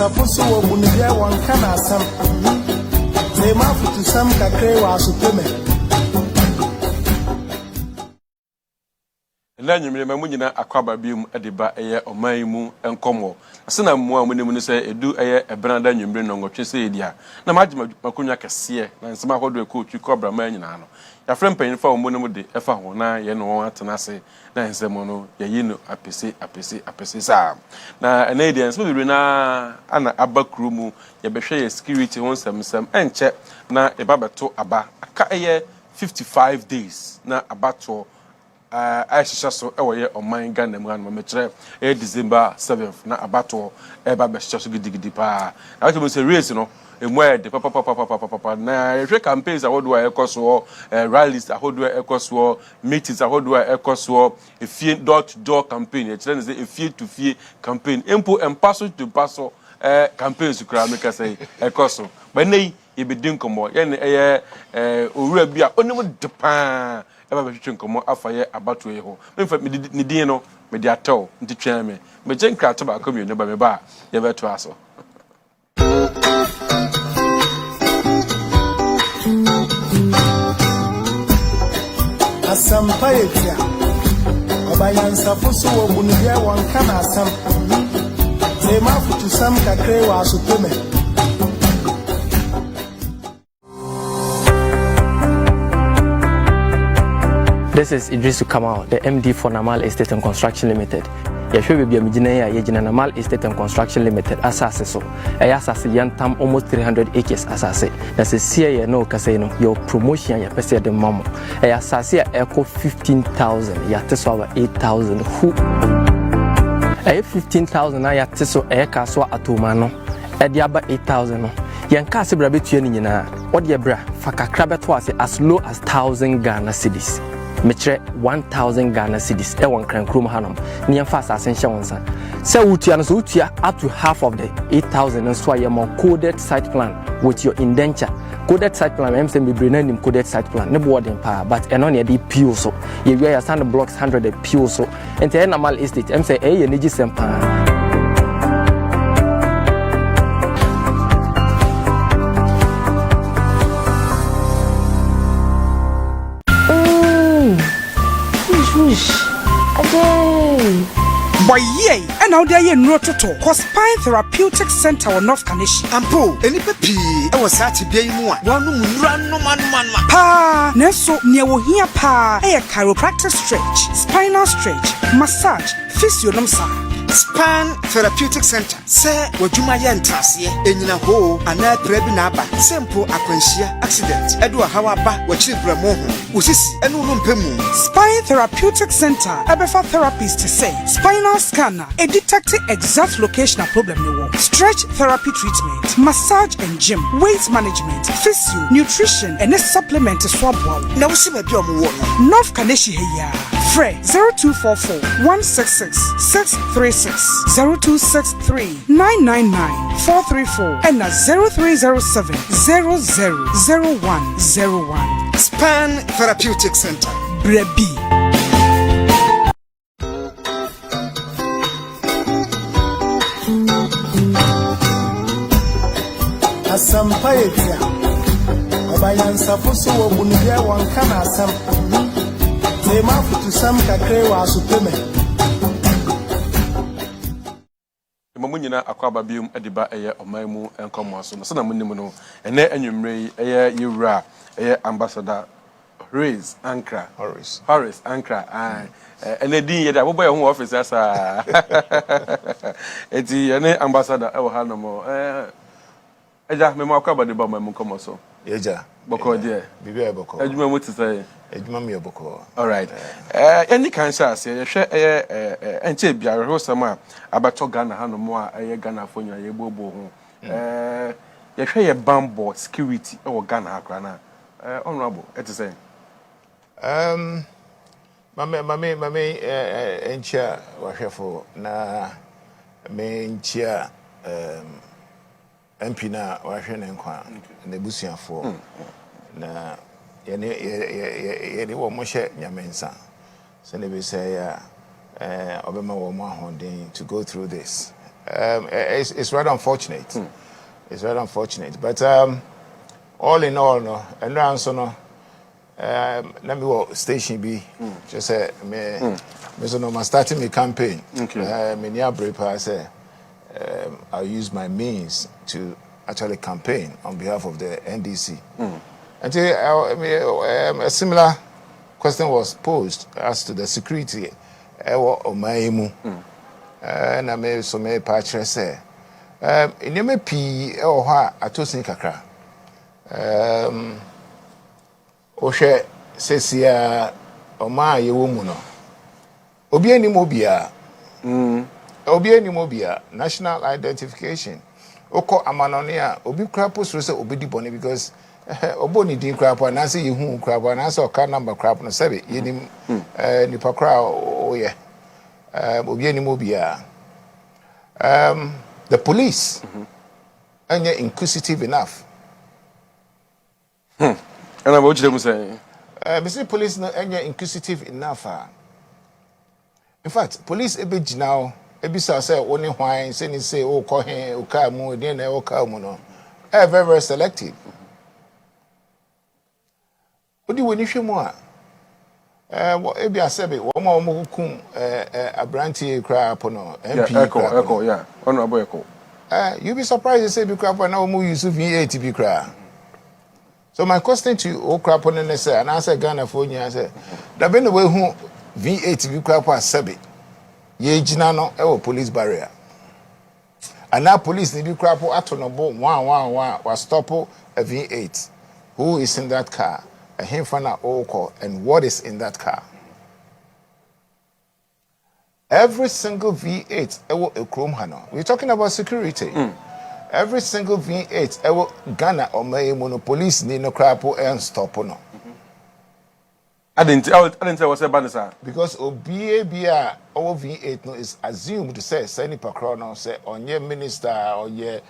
saposo wo bunibia wan kana asam say ma futu sam kakre wa asopeme na nyumire mamu nyina akwaba biom ediba eye Oman YI Mu Nkomo asena mu a munemu ne se edu eye ebranda nyumire no ngotwe se edia na magima makonwa kese na nsema hodo ekotwi kobra ma nyina no ya frem panyin fa omunemu de efa ho na ye no atena se na nsemo no ye yi no apese sa na ena edia nsema bibiri na ana abakru mu ye behwe ye security won samsam enche na ebabeto aba aka eye 55 days na abato I so ewoye Oman Ghana mu anu mekire December 7th na abato eba be so gidigidi pa na we say race no emu de papa na ehwe campaigns ahodo a ekoso rallies ahodo a ekoso meetings ahodo a ekoso efie door to door campaign e kire say efie to fie campaign empo empaso to paso campaigns kura make say ekoso but nei e be din komo ye ne owura bia onim de pa eba be nkomo afaye abato ye ho memfa me din no me de ataw nti twan me je nkra to ba komi ne ba me ba ye beto aso asampayetia obayansa foso wo bunibia wan kana asam say ma futu sam kakre wa asopeme. This is Idrisu Kamal, the MD for Namal Estate and Construction Limited. Yashwe be Mijinaya Yejina Namal Estate and Construction Limited asase so. Asase yantam almost 300 acres asase. Na se sia no kaseno your promotion ya pese de mamo. Asase ya echo 15,000 ya teso over 8,000 who 15,000 na ya teso kaso atoma no. Aba 8,000 no. Yanka se bra betua ni nyina. Ode bra fakakra beto ase as low as 1,000 Ghana cedis. Metre 1,000 Ghana cedis one krankrum hanom near fast ascension onsa say utia no so utia up to half of the 8,000 and so more coded site plan with your indenture coded site plan em say me brain coded site plan ne boarding pa but eno ne dey pure so ye we stand blocks 100 pure so ente normal estate em say ye niji sempa Boy, yay, and now they are no toto. Spine Therapeutic Center or North Kanishi. Ampo, any pepi, I was at to be more. One run no man. Pa, Neso, near here, pa, a chiropractic stretch, spinal stretch, massage, physiognomsa. Spine Therapeutic Center. Say, what you may entasie, and in a hole, and that prebinaba, simple aquantia accident. Edwa Hawaba, what children more, Usisi, and Umpemu. Spine Therapeutic Center, Abefa therapist to say, spinal scanner, a detecting exact locational problem you want. Stretch therapy treatment, massage and gym, weight management, physio, nutrition, and a supplement to swab wow. Now see my drum North Kaneshi Heya. Fre 0244 166 636 0263 999 434 and 0307 000101. Span Therapeutic Center. Brebi. Asampayetia obayansa foso wo bunibia wan kana asam say ma futu sam kakre wa asopeme. mamu nyina akwaba biom ediba eye Oman YI Mu Nkomo so na munnim no ene anwumre eye yewura eye ambassador Horace Ankrah. Horace Ankrah. Ene din yeda boboy ho office asa. Eti ene ambassador e wo hanomo eja me ma akwaba de ba Oman YI Mu Nkomo so. Eja. Boko de. Bibi boko. Ejuma mu tse. Ejuma me boko. All right. Any kan sha se ye hwe enche biare ho sama abato Ghana hanomo a eye Ghana fo nyina ye bobo ho. Ye hwe ye bambo security e wo Ghana akra na. Honorable, it is saying. Mame, encha wahefo na me encha MP na wahwe ne nkwa na busuafo na ye wo mohye nyamensa so ne be say obema wo mo ahoden to go through this it's rather unfortunate. It's rather unfortunate. But all in all, no, and now so no. Let me go station B. Just say me so no. I'm starting my campaign. Okay. Me near break. I say I'll use my means to actually campaign on behalf of the NDC. Until a similar question was posed as to the security Oman YI Mu. And I made so many patches say. In your P or ha atosin kakra. Oshe sesia Oman YI Mu no. Obi animo bia. Obi animo bia national identification. Oko amanonia obi krapo so say obi di boni because obo ni din krapo na say yehu krapo na say oka number krapo no sabe yenim nipa kra oye obi animo bia. The police are inquisitive enough. And I'm watching them say, Mr. Police no inquisitive enough. In fact, police ebe now ebisa say only why say oh call him oka mu then oka mu no. Very very selective. Odi woni hwemu a ebi asebe wo ma wo kum abranti kra po no MP echo yeah honorable echo. You be surprised to say be crap now we use V8 be crap. So my question to you, oh crap on the say, and I say Ghana for you, I say, there been the way who V8 be crap as Sabi. Ye jinano, police barrier. And now police need be crap at no boat 111 was stop a V8. Who is in that car? A him for na call and what is in that car? Every single V8 a chrome hano. We're talking about security. Every single V8 Ghana or May police need no crap and stop no. I didn't tell what's about this. Because OBA or V8 no is assumed to say Seni Pakrono say on your minister or your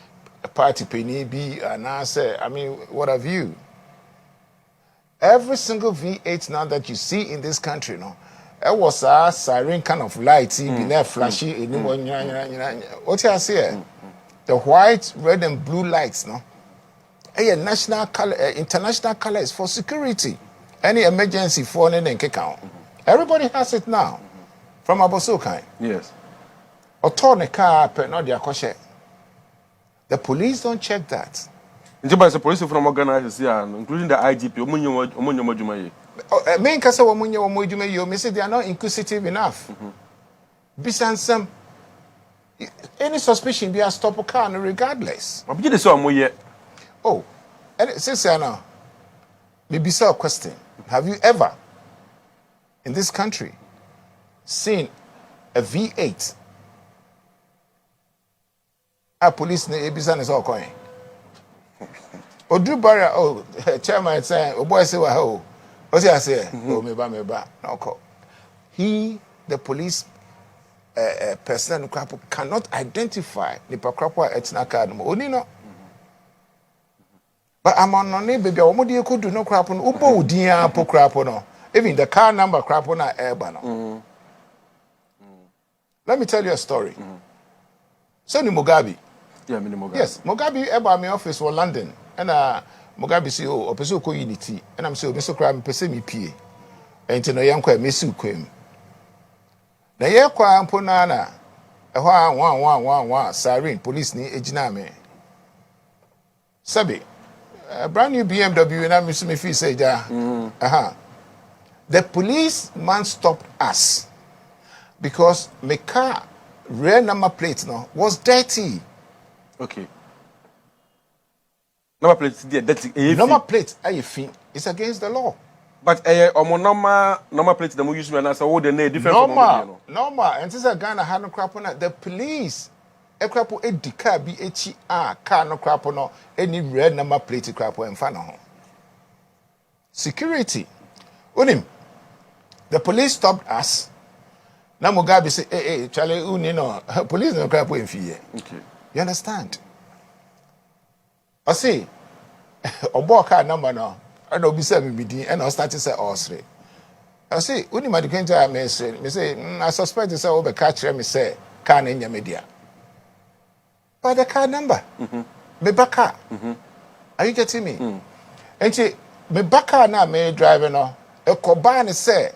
party penny be and I say, I mean, what have you? Every single V8 now that you see in this country, no, it was a siren kind of light, be there flashy, what you say? The white, red, and blue lights, no? National color, international colors for security. Any emergency phone and kick out. Everybody has it now. From Abosokai. Yes. Or turn a car up and not their kosher. The police don't check that. The police from organizers here, including the IGP, Main Casa Womunyo, you say they are not inquisitive enough. Besides some. Any suspicion be a stop a car regardless. Oh, and since I know, maybe so a question. Have you ever in this country seen a V8? A police business all coin. Or do barrier, oh, chairman saying, oh, boy, say, oh, what's I say? Oh, me ba. No, call. He, the police. Person who cannot identify the Pakrapa Etina card. Only no. But I'm on baby. What could do no crap on Upo Dia Pokrapono. Even the car number crapona airbano. Let me tell you a story. Sonny Mugabe. Yeah, Mugabe. Yes, Mugabe eba my office for London. And Mugabe say, oh, Opesoko Unity. And I'm saying, Mr. Crab, Pesemi P. And to no young quay, Messu Quim. Na ye kwa amponana ehwa 1 siren police ni ejina sabi a brand new BMW na me feel say ja the police man stopped us because my car rear number plate no was dirty. Okay. Number plate there dirty. Number plate ayefin is against the law. But normal plate that we use when I say, oh, the name different normal, and this is Ghana had no crap on the police. A crap a car be car no crap on any red number plate crap and fan on. Security. Unim. The police stopped us. Now Mugabe say, hey, Charlie, no, police no crap in fear. Okay. You understand? I say, Obo car number now. I don't be serving me, and I started to say, oh, three. I say, when you might go into a mess, me say, I suspect to say, oh, the catcher, me say, can in your media. by the car number. Me baka. Are you getting me? And me baka na me driver no. E koba ne say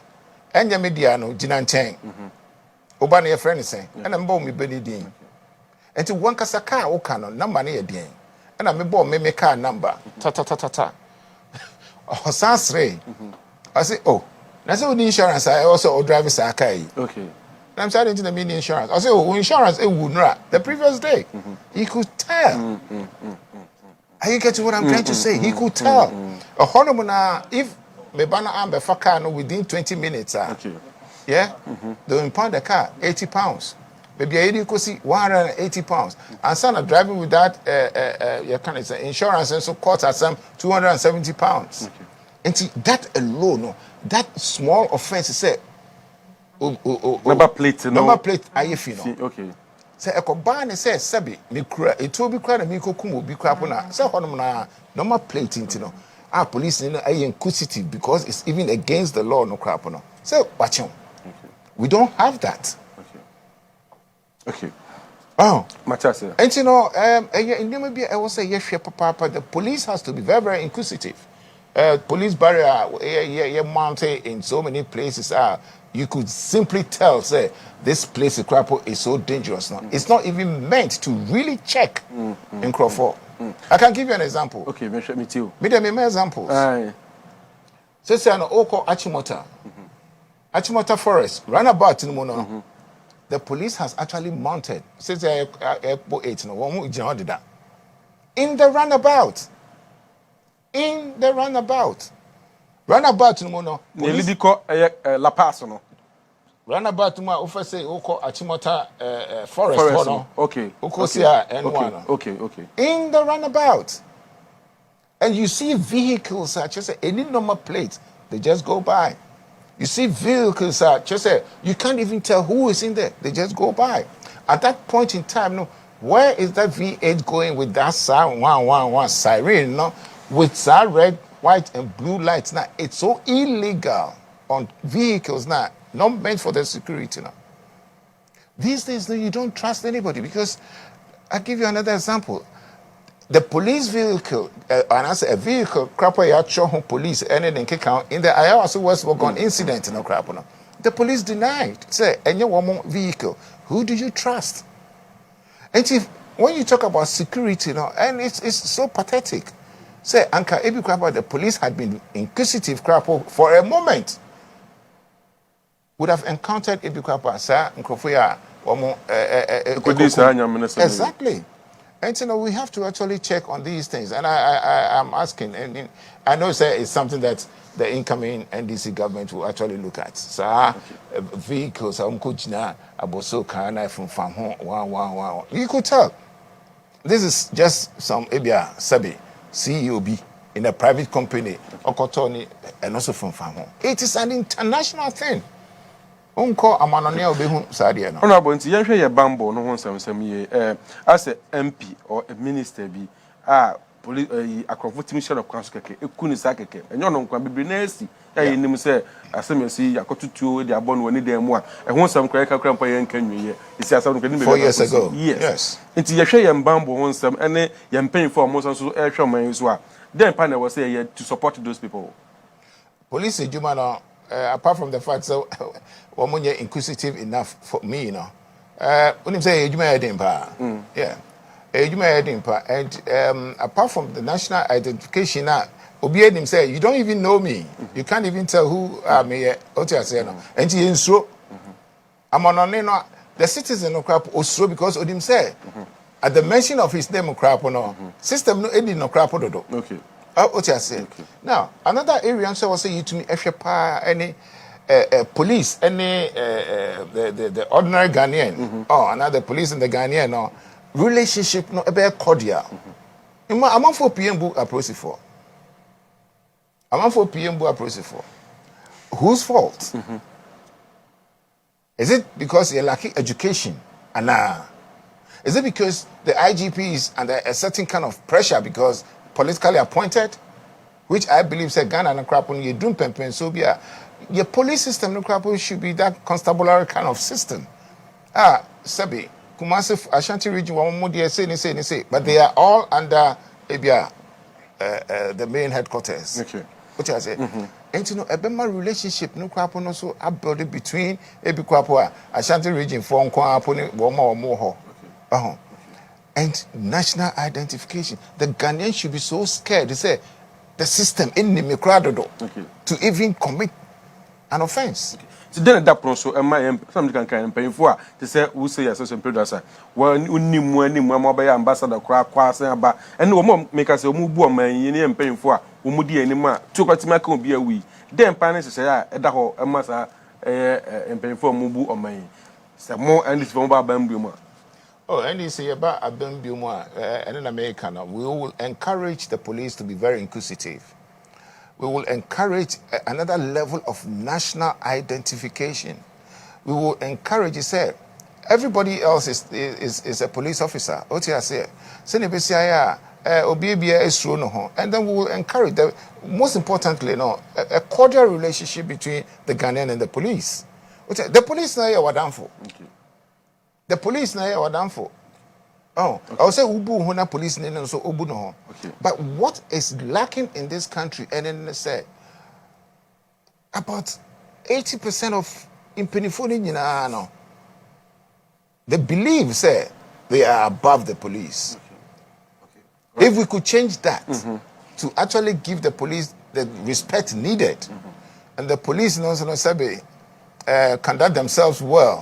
enya media no gina nchen. Oba ne friend say. And mbo me beni din. And one kasa car o ka no number ne ye din. And me bo me car number. Ta. Oh, sounds right. I say, oh, that's all the insurance. I also drive a car. Okay. I'm starting to the mini insurance. I say, oh, insurance, it would not. The previous day, he could tell. Are you getting what I'm trying to say? He could tell. A honorable if me banner amber for car no within 20 minutes, Okay. yeah, they'll impound the car, £80. Maybe I could see £180. And son of driving with that, you can say insurance and so cost at some £270. Okay. And see, that alone, no, that small offense is say, Number plate, no. Number plate, no. Okay. Say, a combine says, Sabi, me cry, it will be crying and me kumu be crapona. Say, Honomana, number plate, you know. Our police are inquisitive because it's even against the law, no crapona. Say, watch him. We don't have that. Okay. Oh, Machasa. and you know, I will say, yes, papa, the police has to be very, very inquisitive. Police barrier, mounted in so many places. You could simply tell, say, this place in Krapo is so dangerous now. It's not even meant to really check in Crawford. I can give you an example. Okay, me too. Me examples. So say an Oko Achimota. Achimota Forest, runabout in Mono. The police has actually mounted. Since Airport 8, in the runabout. In the runabout. Runabout in Mono. La Pass, no. Runabout ma offer say Oko Achimota Forest. No? Okay. Oko N1. Okay. In the runabout. And you see vehicles such as any number plate, they just go by. You see vehicles such as you can't even tell who is in there. They just go by. At that point in time, no, where is that V8 going with that siren 111 siren, no? With that red, white, and blue lights. Now, it's so illegal on vehicles now, not meant for the security now. These days, no, you don't trust anybody because I'll give you another example. The police vehicle, and I say a vehicle, police, and kick out in the Ayahuasca West Wagon incident in Okrapono. The police denied. Say, and your woman vehicle, who do you trust? And if when you talk about security, and it's so pathetic. Say, Anka Ebi Krapo, the police had been inquisitive Krapo for a moment. Would have encountered Ebi Krapo, sir, Nkrofuya, exactly. And we have to actually check on these things. And I'm asking, and I know it's something that the incoming NDC government will actually look at. So vehicles, you could tell. This is just some Ebia Sabi, CEOB in a private company, Okotoni, and also from Famo. It is an international thing. Unko amanonia obehu sadia no. Honorable nti yenhwe ye bambo no ho nsam ye as a MP or a minister bi police akrofo team share of council keke ekuni sa keke enyo no nkwa bibiri na asi ya yenim se asemesi yakotutuo de abon woni dem mu a ho nsam kra kakra mpa ye nkanwe ye isi asam no kedi 4 years ago. Yes. Nti yehwe ye bambo ho nsam ene ye mpanyin for mo so ehwe man so a dem pa na we say ye to support those people. Police ejuma no apart from the fact so woman you're inquisitive enough for me, when you say yeah, and apart from the national identification Obi him say you don't even know me, you can't even tell who I am here. And he is so I'm on the citizen of crap also because Odim say at the mention of his name crap system no ending no crap okay. What you say? Now, another area I was saying to me, any police, any the ordinary Ghanaian, or another police in the Ghanaian, no relationship, no a very cordial. I'm for PM book approach for. I'm for PM book approach for. Whose fault? Is it because you're lacking education? And is it because the IGP is under a certain kind of pressure because politically appointed, which I believe said Ghana and Krapon, you do pempen so be your police system no Krapon should be that constabulary kind of system. Sabi, Kumasi Ashanti region, one more day say, but they are all under the main headquarters. Okay. What I say? And you know, a better relationship no kwapo no so built between ebi kwapo Ashanti region for kwapo ni woma or more. And national identification. The Ghanaians should be so scared. They say the system in the micrododo to even commit an offense. Okay. So then that process, somebody can pay for. They say we say associate producer. When uni mobile ambassador about and no more make us a move man in paying for umudi anymore. Two party can be a we. Then parents say at the whole a massa and paying for mubu or my. Some more and this from Bambuma. Oh, and you say about Ampem Darko and in America, we will encourage the police to be very inquisitive. We will encourage another level of national identification. We will encourage, you say, everybody else is a police officer. What you say? And then we will encourage, most importantly, a cordial relationship between the Ghanaian and the police. The police now are done for. The police now are done for. Oh, okay. I'll say Ubu Hona police and so Ubu no. Okay. But what is lacking in this country, and then say about 80% of Impenifoni, no, they believe say they are above the police. Okay. Okay. Right. If we could change that to actually give the police the respect needed, and the police conduct themselves well.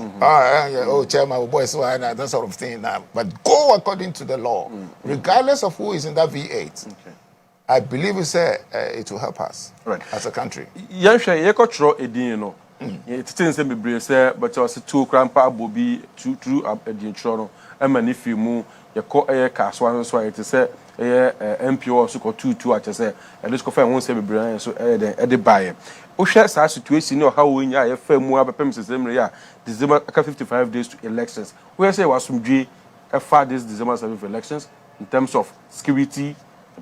Chairman, boys, that sort of thing. But go according to the law, regardless of who is in that V8. Okay. I believe it will help us as a country. Yansha, you could throw a deal, it's things that be brave, but also two grandpa Bobby, two up at the insurance, and if you move, you call a cast one, so it is a MPO, so called two, I just say, and this coffee won't say be brilliant, so at the buyer. Share such situation, how we are fair more December 55 days to elections. We say was some G far this December 7th elections in terms of security,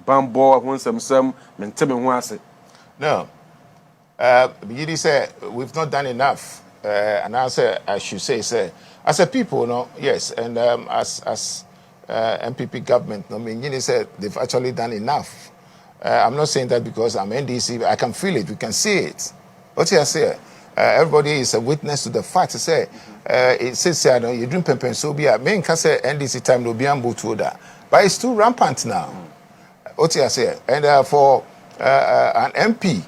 bamboo, one some maintaining one asset. No. You say we've not done enough. And I should say, as a people, no, yes, and as MPP government, no, you said they've actually done enough. I'm not saying that because I'm NDC, I can feel it, we can see it. What you say? Everybody is a witness to the fact. Say, it says, you drink pempen so be a main case NDC time no be ambu to that. But it's too rampant now. What you say? And for an MP,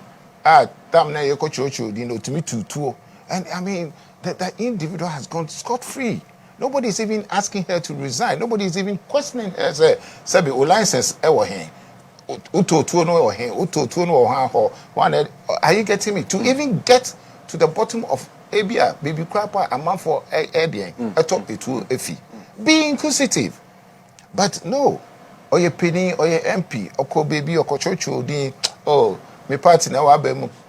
damn you coach to me two. And I mean, that individual has gone scot-free. Nobody is even asking her to resign. Nobody is even questioning her. Say, license ever here. Are you getting me? To even get to the bottom of ABA, baby crapper, a man for ABA, I talk it to a fee. Be inquisitive. But no, or your penny, or your MP, or co baby, or co church, oh, me party now,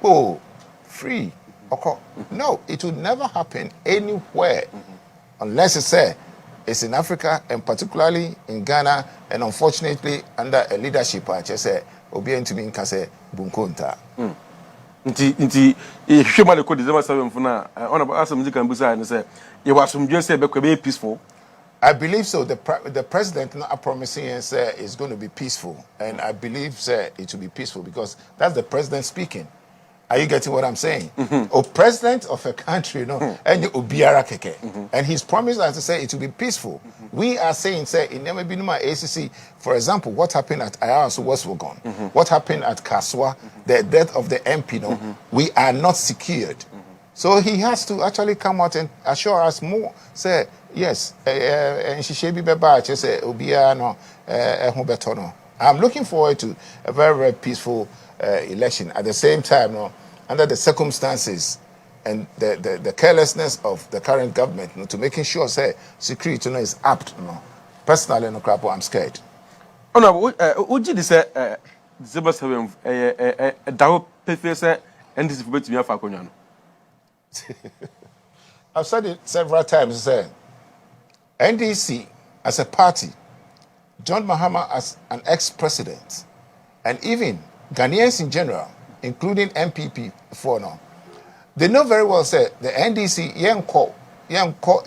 oh, free. No, it will never happen anywhere unless it's in Africa and particularly in Ghana, and unfortunately under a leadership, I just say, Obi to me Kase Bunkonta. Inti, if you want to call December 7th for now, on about some music and Busa and say, you was from just say, be peaceful. I believe so. The president not promising and say it's going to be peaceful, and I believe it will be peaceful because that's the president speaking. Are you getting what I'm saying? A president of a country, and you Obiara Keke. And he's promised us to say it will be peaceful. We are saying, in Nemebinuma ACC, for example, what happened at Ayasu Westwogon, what happened at Kaswa, the death of the MP, we are not secured. So he has to actually come out and assure us more. Say, yes, and she should be better, say, Obiara, no, I'm looking forward to a very, very peaceful election. At the same time, under the circumstances and the carelessness of the current government, to making sure security is apt. Personally, I'm scared. Oh no, would you say December 7th? That would say and this is to be a Falconian. I've said it several times. NDC as a party, John Mahama as an ex-president, and even Ghanaians in general, including MPP for now, they know very well the NDC young call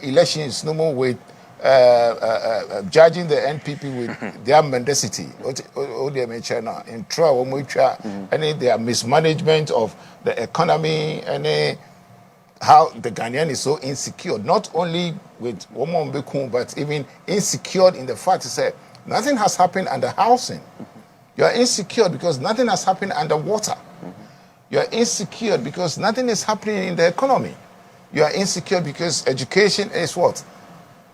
elections no more with judging the NPP with their mendacity, in trial, any their mismanagement of the economy, any how the Ghanaian is so insecure, not only with Oman YI Mu Nkomo, but even insecure in the fact that nothing has happened under housing. You are insecure because nothing has happened under water. You are insecure because nothing is happening in the economy. You are insecure because education is what?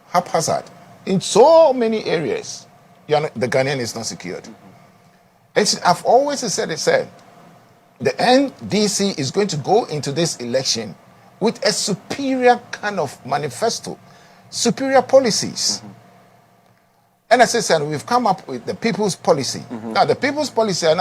Haphazard. In so many areas, the Ghanaian is not secured. I've always said, the NDC is going to go into this election with a superior kind of manifesto, superior policies. And as I said, we've come up with the people's policy. Now, the people's policy, it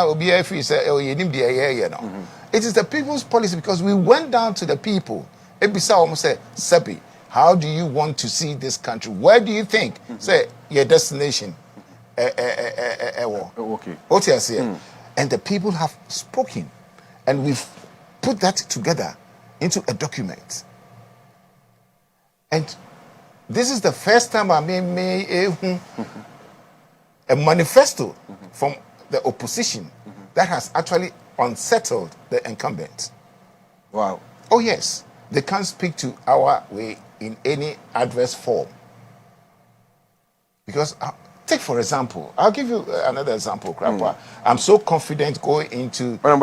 is the people's policy because we went down to the people. Ebisa almost said, Sebi, how do you want to see this country? Where do you think, say, your destination? Okay. And the people have spoken. And we've put that together into a document. And this is the first time I made a manifesto from the opposition that has actually unsettled the incumbent. Wow. Oh, yes. They can't speak to our way in any adverse form. Because, take for example, I'll give you another example, Krapa. I'm so confident going into... I'm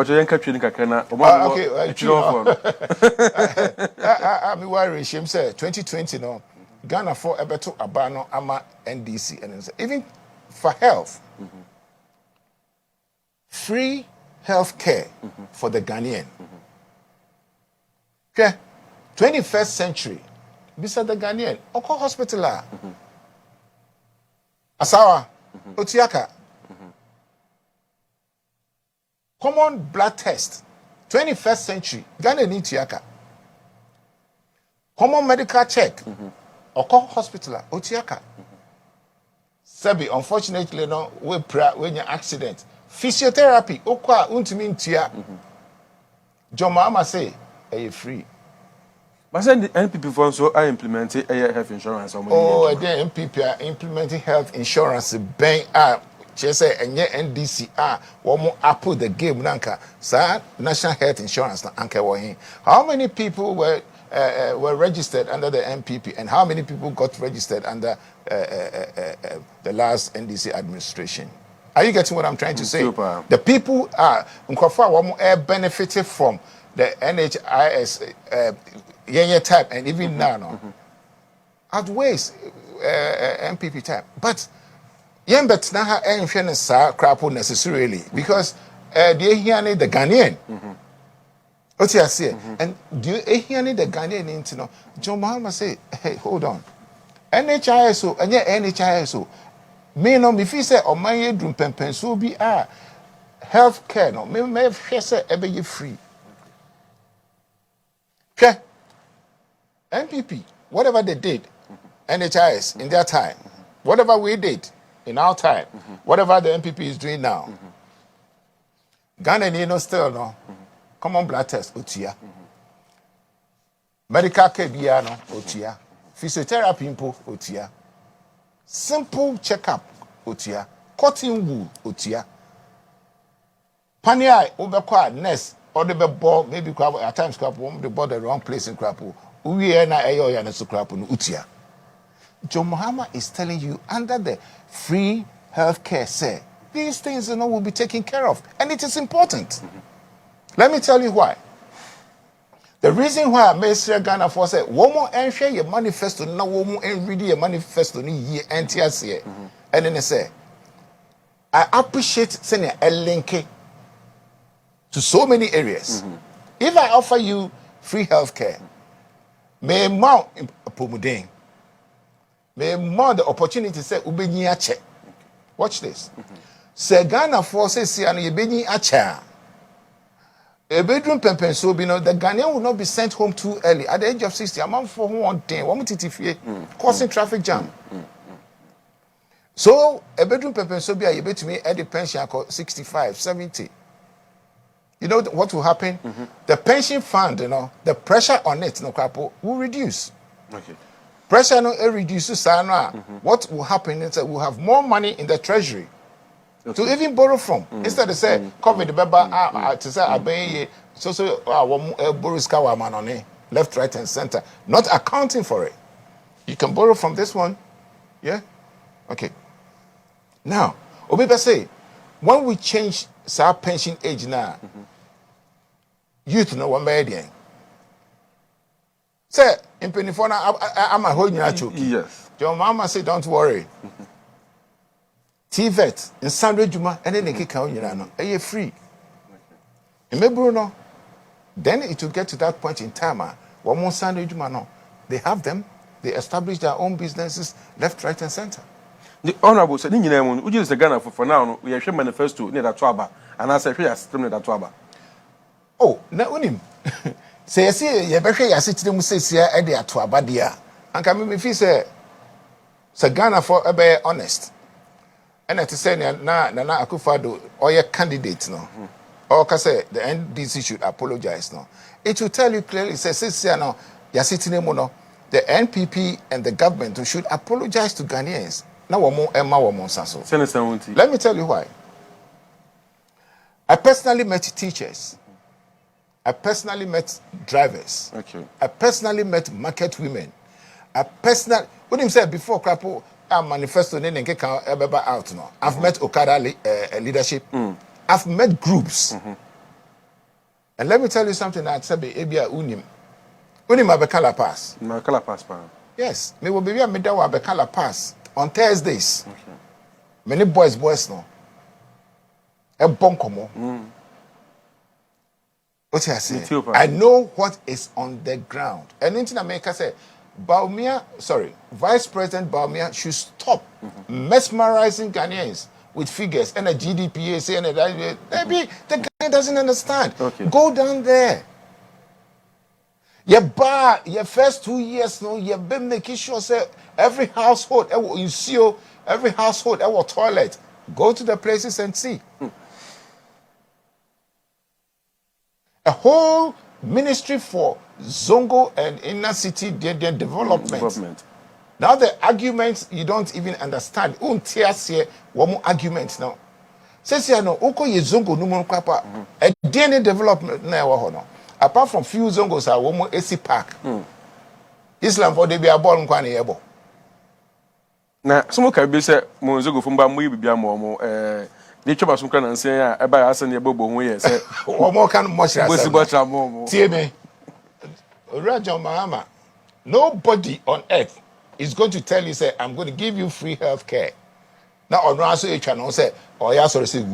worried. She said 2020, no, Ghana for Ebeto Abano Ama NDC. And even for health, free health care for the Ghanaian. Okay, 21st century, beside the Ghanaian, Oko Hospital, Asawa, Otiaka, common blood test, 21st century, Ghana need Tiaka, common medical check, Oko Hospital, Otiaka. Sebi, unfortunately, no, when you accident, physiotherapy, Okwa, Untimin Tia, John Mahama say, are you free? But then the NPP funds so I implemented health insurance. Oh, the NPP are implementing health insurance. Bang up. She say and NDC one more apple the game nanka. Sir, national health insurance na anke wahin. How many people were registered under the NPP and how many people got registered under the last NDC administration? Are you getting what I'm trying to say? Super. The people are benefited from the NHIS type and even now outweighs MPP type. But yen bet na ha enfhwe sa crapo necessarily because they hear the Ghanaian. What you say? And do you hear the Ghanaian into no? John Mahama say, hey, hold on. NHIS and NHIS me no me fi say Oman YI Mu Nkomo so bi health care no me hwe say ebe ye free. Okay. NPP, whatever they did, NHIS in their time, whatever we did in our time, whatever the NPP is doing now, Ghana no still no, common blood test, Utia, medical care, no, Utia, physiotherapy, Utia, simple checkup, Utia, cotton wool, Utia, Pania, Ubekwa, nest, or the ball, maybe at times crap, the ball the wrong place in Krapu. We are not a so crap on Utia. John Mahama is telling you under the free health care, say, these things will be taken care of. And it is important. Let me tell you why. The reason why Mr. Ghana for say, one more and share your manifesto, no one and read your manifesto ni year and TSA. And then they say, I appreciate sending a link to so many areas. If I offer you free health care, may mount Pomudin, may mount the opportunity to say, Ubeni Ache. Watch this. Say Ghana forces see and Ubeni Ache. A bedroom pempen so be no, the Ghanaian will not be sent home too early. At the age of 60, a man for 1 day, 1 TTFA, causing traffic jam. So a bedroom pempen so be a bet me at the pension 65, 70. You know what will happen? The pension fund, the pressure on it, will reduce. Okay. pressure no reduce sana. What will happen is that we'll have more money in the treasury to even borrow from. Instead of say COVID beba to say abey so borrow skawa manone left, right, and center, not accounting for it. You can borrow from this one, yeah. Okay. Now, Obiba say, when we change our pension age now, youth no one by say in Penifona, I'm a whole new. Yes. Your mama say, don't worry. TVET in Sandra Juma and then they kick out you free. In Bruno, then it will get to that point in time. One more Sandra Juma no. They have them, they establish their own businesses left, right, and center. The honorable said, you know, we use the Ghana for now. We have manifesto near that Twaba, and I said, we are still near that Twaba. Oh, now on him. Say, I see, you better sit to them say, I did Twaba, dear. And come me feel say, Ghana for a be honest. And to say, na Akufado, or your candidate, no. Or can say, the NDC should apologize, no. It will tell you clearly, says, no, you're sitting in mono. The NPP and the government should apologize to Ghanaians. Now, let me tell you why. I personally met teachers. I personally met drivers. Okay. I personally met market women. I personally, what him said before, Crapo, I manifesto out now. I've met Okada leadership. I've met groups. And let me tell you something that said, Ebia Unim. Unim Abekala Pass. Abekala Pass, yes. Me will be a Medawa Abekala Pass. On Thursdays, many boys no. A bonkomo. What I say? I know what is on the ground. And in America say, Vice President Baumia should stop mesmerizing Ghanaians with figures and a GDP say and maybe the Ghanaian doesn't understand. Okay. Go down there. Your first 2 years, no, you've been making sure say every household, every household, every toilet, go to the places and see. A whole ministry for Zongo and inner city development. Now the arguments you don't even understand. One more argument now. Says here no, oko ye Zongo numu kwapa. A DNA development na no. Apart from few Zongos are one more AC Park. Islam for they be a ball nkwane yebo. Na some can be say mo Zongo fumba mo bibia mo ni choba some kan say e ba asan ye bobo ho ye say one more can much bosi mo. Tie me. Rajon Mahama, nobody on earth is going to tell you say I'm going to give you free health care. Now on also you channel say oh yeah sorry say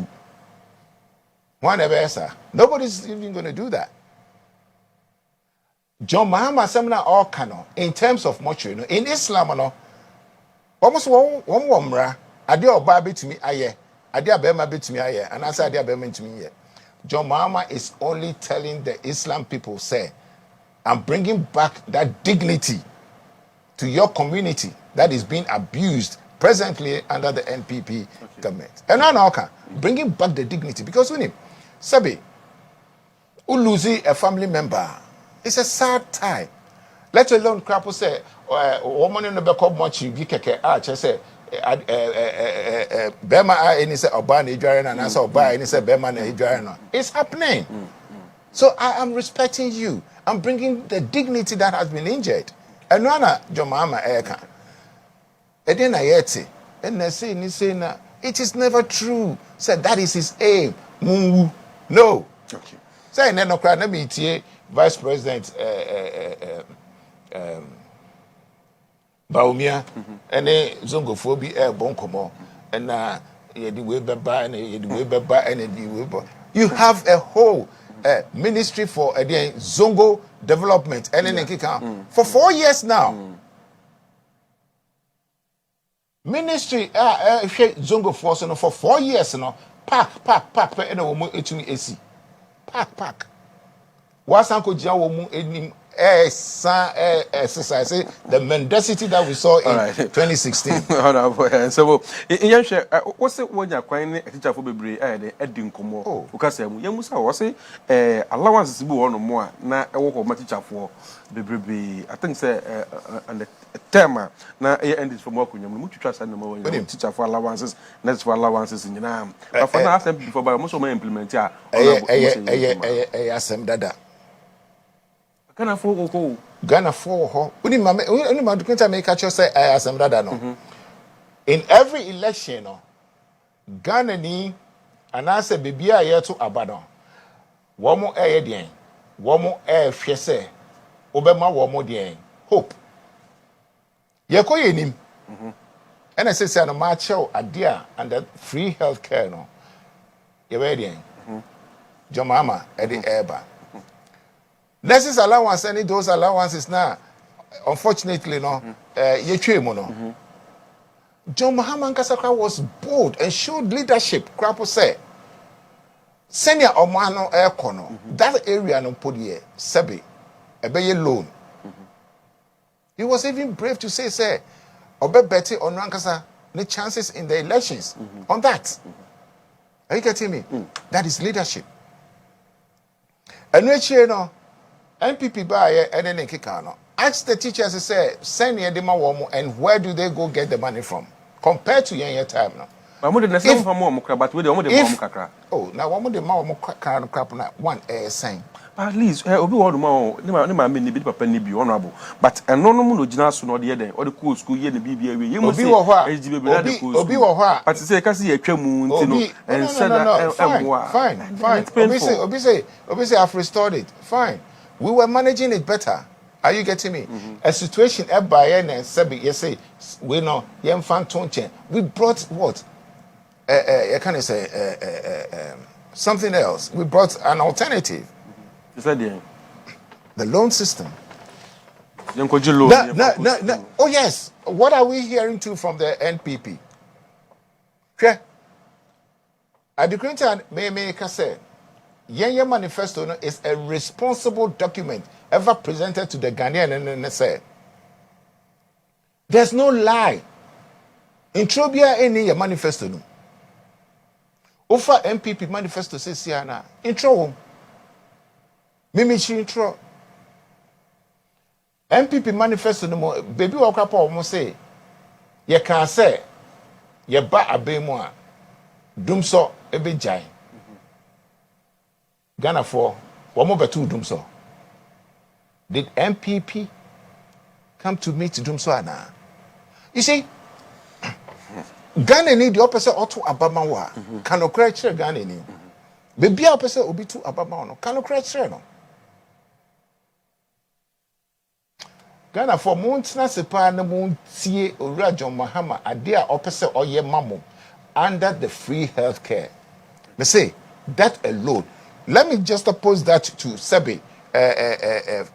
one ever sir. Nobody's even going to do that. John Mahama seminar all canon in terms of mortuary. In Islam, no, almost one womra, ade oba betumi aye, ade abema betumi aye, and answer ade abema betumi aye. John Mahama is only telling the Islam people, say, I'm bringing back that dignity to your community that is being abused presently under the NPP government. And now, bringing back the dignity because when him, Sabi, losing a family member. It's a sad time. Let alone Crapo say, woman in the back of much you keke arch, I say, Bema any say Obani Jarana and I saw Oba any say Bema Jarana. It's happening. So I am respecting you. I'm bringing the dignity that has been injured. And Nana Jomama Eka. And then I yeti. And they say, it is never true. Said that is his aim. No. Okay. Say, no cry, let me Vice President Baumia and Zongophobia Bonkomo and you have a whole ministry for Zongo development and for 4 years now. Ministry Zongo force for 4 years now. Pack and a woman AC. Pack. Wasanko Jawomu enim exercise the mendacity that we saw in 2016. So in share what's it when you're quite a teacher for Bebre Edin Como because Yamusa was allowances be one or more now I walk of my teacher for Bebre I think say and the term now ended from work when you move to trust and more teacher for allowances that's for allowances in your name but for now before by most of my implement dada Ghana for Ghana for ho uni ma document make catch say asem dada no in every election no Ghana ni anase bibia ye to abadon wo mo den wo mo hwe se obema wo mo den hope ye ko ye nim and I say no ma chew adea and the free health care no ye we den Mahama at the airba. Nurses allowance, any those allowances now, unfortunately, no, no. Mahama Nkasakra was bold and showed leadership. Krapo said, Senior Omano Aircono, that area no podie, Sebi, a bay loan. He was even brave to say, Obe Betty on Rankasa, the chances in the elections on that. Are you getting me? That is leadership. And which you know, NPP buy and then Kikano. Ask the teachers to say, send your dema womo and where do they go get the money from? Compared to your time now. But we the same for more but we the more kakra. Oh, now one the more crap na one sign. At least obi wo do ma ne ma me ne bi papa ne bi honorable but eno no mu no gina so no de den or the cool school ye ne bibia we ye mu say obi wo ho a but say ka say atwa mu nti no and said fine obi say I've restored it fine we were managing it better. Are you getting me? A situation by and sebi you say we know yem fan tonche we brought what I can't say something else. We brought an alternative. The loan system. Oh yes. What are we hearing too from the NPP? Okay. At the current time, may say, Yenya manifesto is a responsible document ever presented to the Ghanaian and say, there's no lie. Introbia any manifesto. Ofa NPP manifesto says Siana. Intro. Mimi intro. NPP manifesto no more. Baby walk up almost say, ye can say, ye ba abemo dumso ebe jai. Ghana for one more betu dumso. Did NPP come to meet dumso ana? You see, Ghana need the opposite auto abamawa. Cano crash Ghana ni. Baby opposite obi to abamano. Cano crash no. Ghana for Montana Sepa na Montie Ora Mahama adea opposite oye mamo under the free health care. They say that alone. Let me just oppose that to Sebi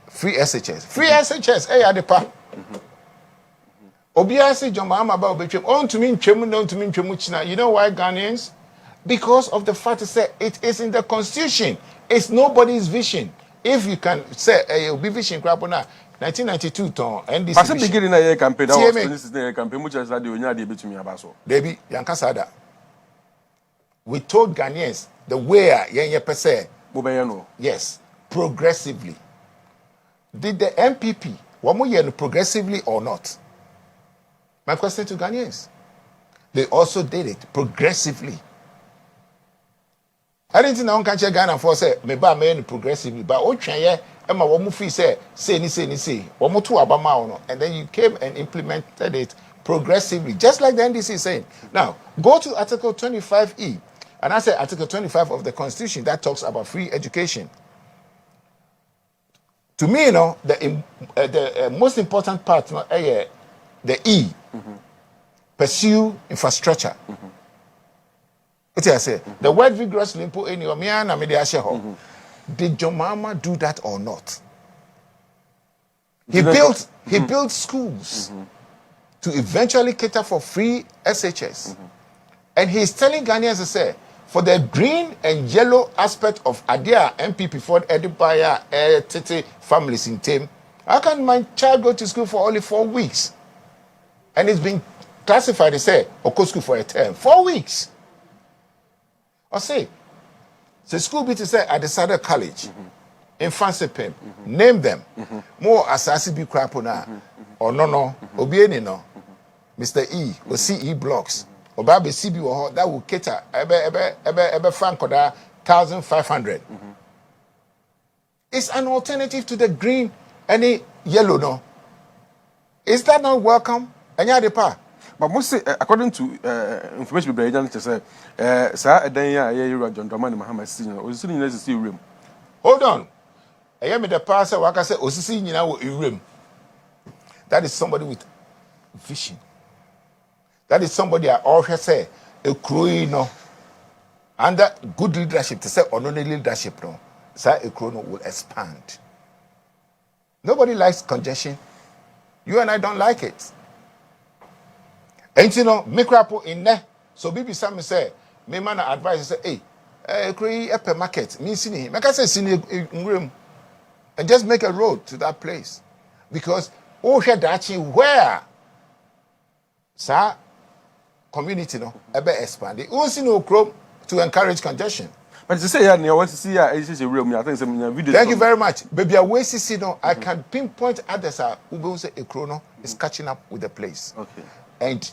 free SHS. Free SHS, adepa. Obiase Mahama ba obetwem on to mean twemu no to mean twemu china. You know why Ghanaians? Because of the fact that it is in the constitution. It's nobody's vision. If you can say obi vision crap na 1992 ton NDC. But beginning na year campaign that was this is the campaign much as that the onya dey betumi abaso. Debi yankasada. We told Ghanaians the way yenye pese no. Yes, progressively. Did the MPP wamo ye progressively or not? My question to Ghanaians. They also did it progressively. I didn't know can Ghana for say me ba me progressively, but o twen ye e ma wo mu fi say ni wo mu to abama no, and then you came and implemented it progressively, just like the NDC is saying. Now, go to Article 25E, and I say Article 25 of the Constitution that talks about free education. To me, you know, the most important part, the E, pursue infrastructure. What I say? The word vigorously put in your miana media share. Did Mahama do that or not? He built schools to eventually cater for free SHS. And he's telling Ghanaians to say, for the green and yellow aspect of Adia MPP for Edibaya Tete families in Tame, how can my child go to school for only 4 weeks? And it's been classified, they say, or go school for a term. 4 weeks. Or say, the school be to say, I decided college, in fancy pimp, name them. More assassin be crapona, or no, obieni no, Mr. E, or CE blocks, or Baby CB or that will cater, ebe franco da 1,500. It's an alternative to the green, any yellow, no. Is that not welcome? Any other part? But most according to information we bring to say, sir, then you John Dramani Mahama senior, or sitting in the room. Hold on. I am the pastor, like I said, Osisi Nyina in room. That is somebody with vision. That is somebody I always say, a crew, no, under good leadership, to say, or no leadership, no, sir, a crew will expand. Nobody likes congestion. You and I don't like it. And you know, make rapport in there. So Bibi Sam say, me man advise say, hey, create a market. Me see him. Make I say see in room, and just make a road to that place, because actually where, sir, community no, ebe expand. It also no chrome to encourage congestion. But to say, I want to see a real. I think some video. Thank you very much. Baby, I wait to see no. I can pinpoint others. Who will say a chrono is catching up with the place. Okay. And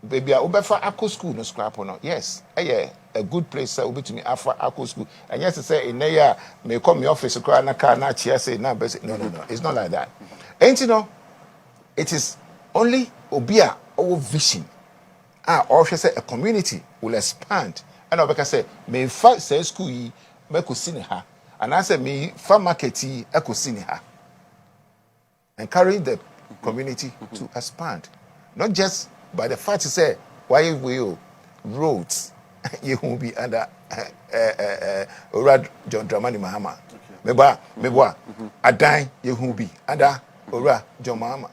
baby, I will for Akko school no scrap no. Yes, a good place. Will be to me after Akko school. And yes, to say in there, may come my office. Cry na car na chair say na. No. It's not like that. And you know, it is only obia our vision. Or say a community will expand. And I say, me fa say school yi me ko sini ha. And I say me fa market yi e ko sini ha. Encourage the community to expand. Not just by the fact to say why we roads you will be under Ora John Dramani Mahama. Meba adan you will be under Ora John Mahama.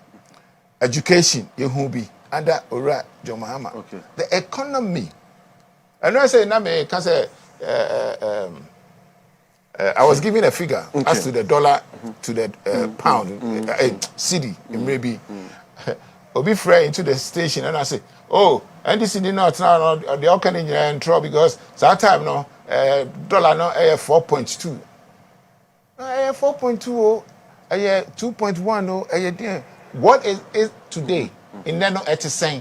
Education you will be under Ora John Mahama. Okay. The economy. And I say, can say, I was giving a figure as to the dollar to the pound, cedi, maybe. Obi Frey into the station, and I say, oh, and this is not now, the all can in trouble because that time, no, dollar no, 4.2. 4.2, 2.1, what is today? In there, no, it's saying.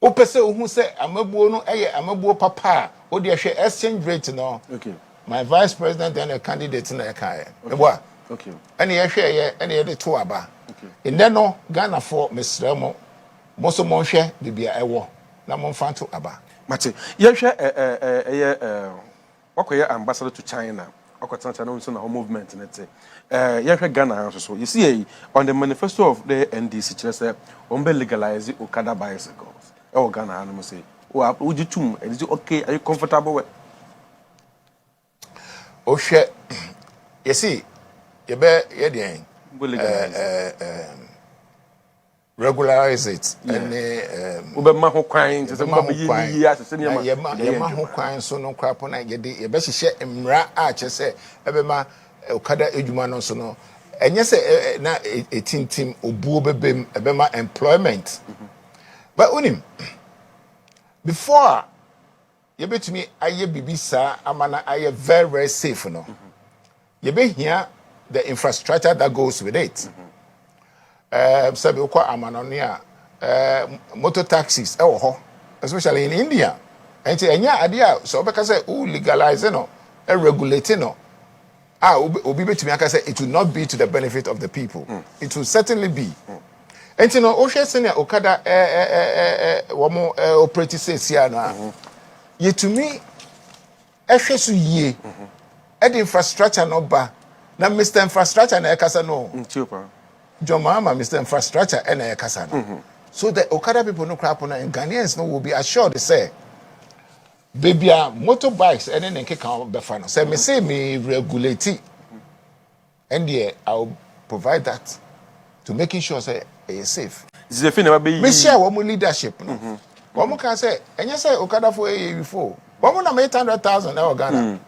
Opese who say amabuo no amabuo papa o de hwe exchange rate no. Okay. My vice president and a candidate na kai. Eboa. Okay. Any hwe any de to aba. Okay. In there no Ghana for mesremo moso mo hwe bibia ewo na mo mfa to aba. Mate ye hwe wakoye ambassador to China. Okwatanta no so na movement net. Ye hwe Ghana so. You see on the manifesto of the NDC say on be legalize Okada bicycles. Oh, Ghana, I must say. Oh, would you too? Is it okay? Are you comfortable with? Oh, shit. You see, you better, regularize it. And Maho crying to somebody. Maho crying so no crap on I get the best share Mra Archer say, Ebema, Okada Ejumano so no. And yes, na 18 team Obu Bem, Ebema employment. But unim before you bet me aye bibi sa amana aye very very safe no. You be here the infrastructure that goes with it. Sabi ukwa amanonia motor taxis especially in India. And enya adia so be ka say legalize no regulate no. Obi bet me aka say it will not be to the benefit of the people. It will certainly be. And you know, Osha Senior Okada womo operate says na. Ye to me, efesu ye. The infrastructure no ba. Na Mr. Infrastructure na ekasa no. John Mahama Mr. Infrastructure na ekasa no. So the Okada people no crap on and Ghanaians no will be assured to say, baby motorbikes and then can be fine. Say me say me regulate it. And yeah, I'll provide that to making sure say safe. Is the thing about me share one leadership no. One can say, and you say Okada for a before. One na 800,000 now Ghana.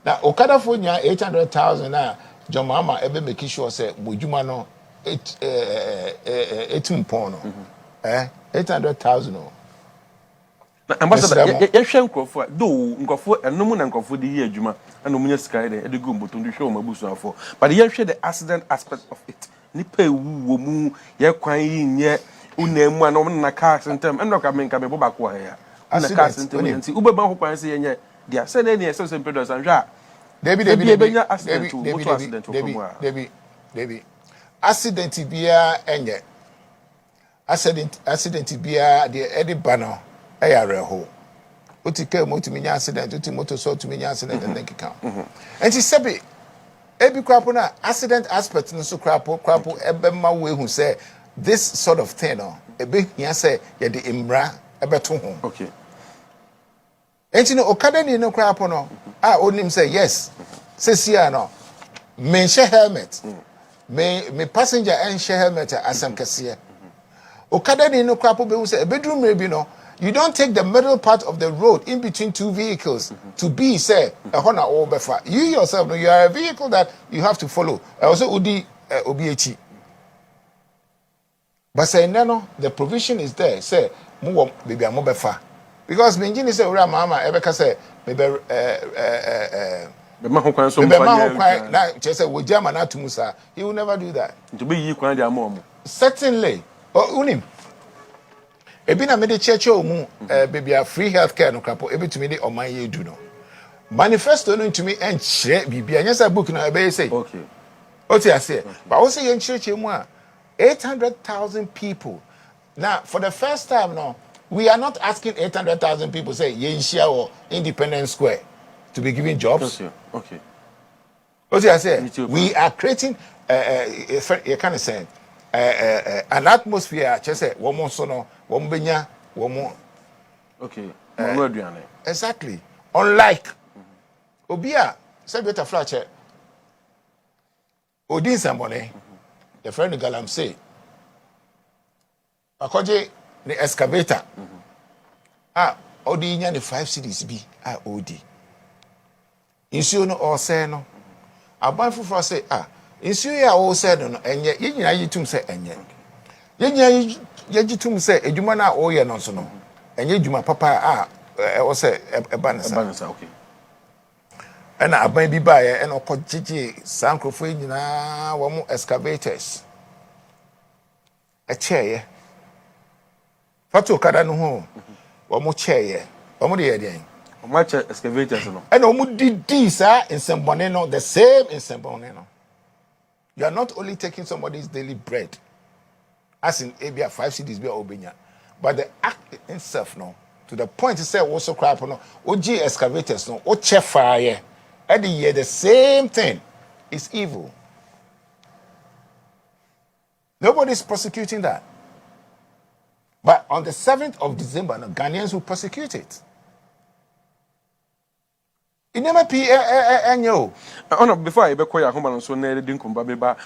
Now Okada for 800,000 now. John Mahama ebe make sure say Bujuma no 18 pound. 800,000. Na ambassador ye hwe nkrofo do nkrofo enum na nkrofo de yi adwuma na omunya sky de go mboto do hwe o mabusu afo but ye hwe the accident aspect of it nipa ewu wo mu ye kwan yi nye unemu na na car sentem eno ka menka me boba ko ya na car sentem nti ubeba ho kwan se ye nye dia se na ne se se pedo san hwa David accident bia enye accident bia de edi bano ayareho otika motiminya accident otimoto so otiminya accident and then kika and she said ebi krapo na accident aspect no so krapo ebe ma we hu say this sort of thing no ebe hia say ye de imra ebe to ho okay enti no okada ni no krapo no onim say yes sesia no me share helmet me passenger and share helmet asam kase okada ni no krapo be hu say bedroom maybe no. You don't take the middle part of the road in between two vehicles to be, say, a Honda or Befa. You yourself, you are a vehicle that you have to follow. Also, Udi Obieti. But say, no, the provision is there. Say, Mu baby, I'm Befa. Because Minjini say, Ura Mama, Ebeka say, maybe, the man who he will never do that. To be you, certainly. Unim. Ebi na me de cheche omu baby a free healthcare no krapo ebi tumi de Oman YI do no manifesto no ntumi enchire bibia nyesa book no ebe say okay oti ase but wo say yenchire mu a 800,000 people now for the first time no we are not asking 800,000 people say yenchia or Independence Square to be giving jobs okay oti ase we are creating you can say an atmosphere say womo so no wombenya womo okay exactly unlike obia say better flache odin sambone the friend galam say akoje ni excavator odi nya ni 5 cities bi odi insuo no o say no aban fufu say insuo ya o say no enye yinyina yitum say enye yinyina yajitum say edwuma na o ye no so no enye edwuma papa o say ebanisa okay ana aban bi ba ye eno kogege sankrofo nyina wo mu excavators cheye fatu kada no ho wo mu cheye wo mu de ye den o ma che excavators no eno mu didi sa nsembone no the same nsembone no. You are not only taking somebody's daily bread, as in ABA 5 cities be obenya, but the act itself no, to the point to say also crap no, OG excavators no, o chef fire, at the year the same thing is evil. Nobody is prosecuting that. But on the 7th of December, no, Ghanaians will prosecute it. It never be anyo. Before I be call your home so na reading komba beba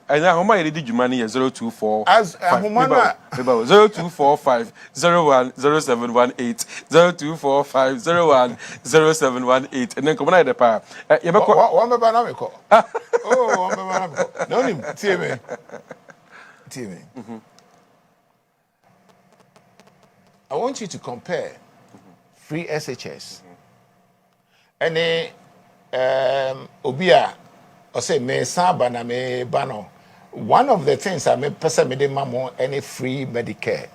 anya homa yedi djuma ni 024 as homa 0245 010718 0245 010718 and then come na de pa ye be call one beba na me call oh one beba na me call no nim tie me I want you to compare free SHS any obia or say me saba na me bano. One of the things I may person me de mamo any free Medicare.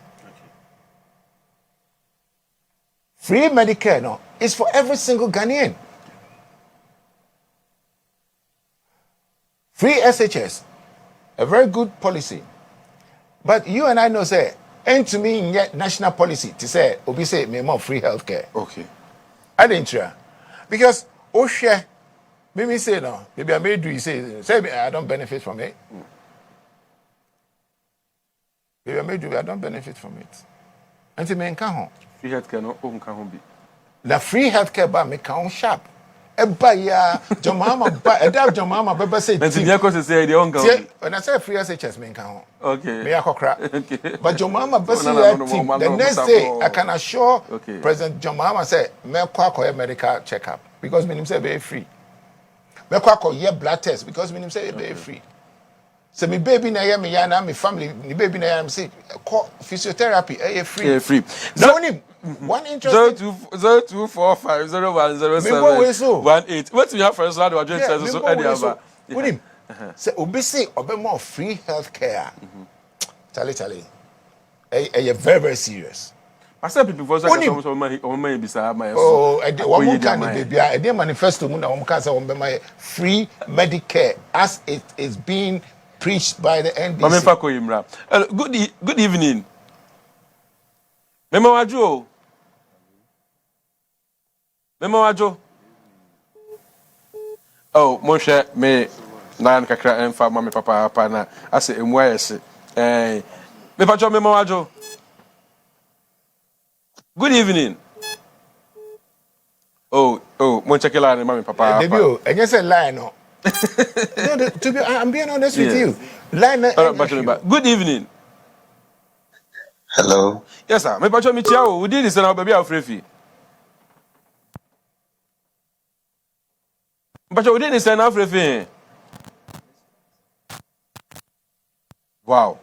Free Medicare no is for every single Ghanaian. Free SHS, a very good policy. But you and I know say, and to me yet national policy to say obi say me more free healthcare. Okay. I didn't try. Because share maybe say no, maybe I made you say I don't benefit from it. Maybe I made you I don't benefit from it. Until me can home. Free healthcare no can home be. The free healthcare ba me can sharp. Ebaya, Jomama, Edab Jomama, Baba said, and the Echo say the uncle. When I say free as HSM count. Okay. Me a crack. But Jomama, the next no, day, I can assure okay. President Jomama said, me a medical checkup because me say very free. Me a blood test because me say very free. So me baby na me yana me family me baby na yana me say physiotherapy free. Free. So one interesting 0245010718. What we have first lad we drink so any other. With him. Say obi say obi more free healthcare. Charlie. Very very serious. I said people for say some money bisa my. Oh, one more kind of baby. I dey manifesto mu na one can say my free Medicare as it is being preached by the NDC. Good evening. Mema wajo. Oh, Moshe me na kakra emfa mama papa na ase emu ayese. Me pacho mema wajo. Good evening. Oh, Monche line mama papa. Debut, and you say line no. To be, I'm being honest with you. Line. Good evening. Hello. Yes, sir. Me pacho mi chiao. We did this now, baby. Afrefi. Pacho, we did this now, Afrefi. Wow.